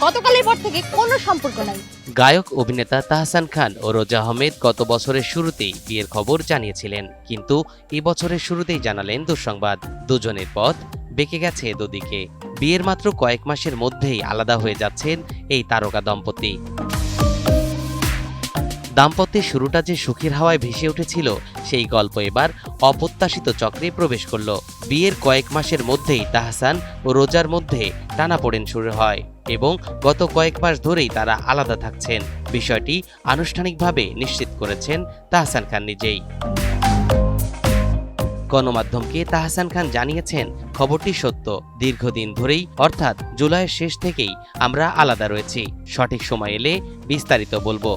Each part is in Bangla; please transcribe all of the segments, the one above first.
গতকালের পর থেকে কোনো সম্পর্ক নাই। গায়ক অভিনেতা তাহসান খান ও রোজা আহমেদ গত বছরের শুরুতেই বিয়ের খবর জানিয়েছিলেন, কিন্তু এই বছরের শুরুতেই জানালেন দুঃসংবাদ। দুজনের পথ বেঁকে গেছে দুদিকে। বিয়ের মাত্র কয়েক মাসের মধ্যেই আলাদা হয়ে যাচ্ছেন এই তারকা দম্পতি। দাম্পত্যের শুরুটা যে সুখের হাওয়ায় ভেসে উঠেছিল, সেই গল্প এবার অপ্রত্যাশিত চক্রে প্রবেশ করল। বিয়ের কয়েক মাসের মধ্যেই তাহসান ও রোজার মধ্যে টানাপোড়েন শুরু হয় এবং গত কয়েক মাস ধরেই তারা আলাদা থাকছেন। বিষয়টি আনুষ্ঠানিকভাবে নিশ্চিত করেছেন তাহসান খান নিজেই। গণমাধ্যমকে তাহসান খান জানিয়েছেন, খবরটি সত্য। দীর্ঘদিন ধরেই, অর্থাৎ জুলাইয়ের শেষ থেকেই আমরা আলাদা রয়েছি। সঠিক সময় এলে বিস্তারিত বলবো।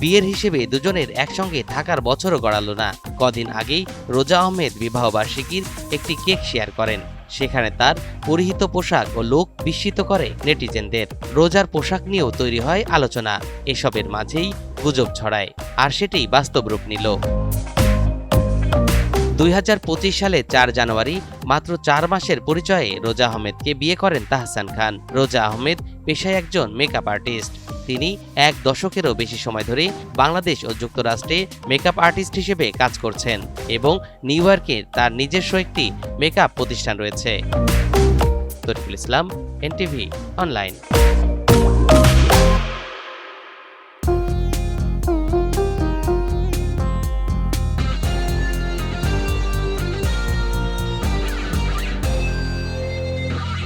বিয়ের হিসেবে দুজনের একসঙ্গে থাকার বছরও গড়ালো না। কদিন আগেই রোজা আহমেদ বিবাহবার্ষিকীর একটি কেক শেয়ার করেন। সেখানে তার পরিহিত পোশাক ও লুক বিস্মিত করে নেটিজেনদের। রোজার পোশাক নিয়েও তৈরি হয় আলোচনা। এসবের মাঝেই গুজব ছড়ায়, আর সেটাই বাস্তব রূপ নিল। 2025 সালে 4 জানুয়ারি মাত্র 4 মাসের পরিচয়ে রোজা আহমেদকে বিয়ে করেন তাহসান খান। রোজা আহমেদ পেশায় একজন মেকআপ আর্টিস্ট। তিনি 1 দশকেরও বেশি সময় ধরে বাংলাদেশ ও যুক্তরাষ্ট্রে মেকআপ আর্টিস্ট হিসেবে কাজ করছেন এবং নিউ ইয়র্কে তার নিজস্ব একটি মেকআপ প্রতিষ্ঠান রয়েছে। তরিকুল ইসলাম, এনটিভি অনলাইন।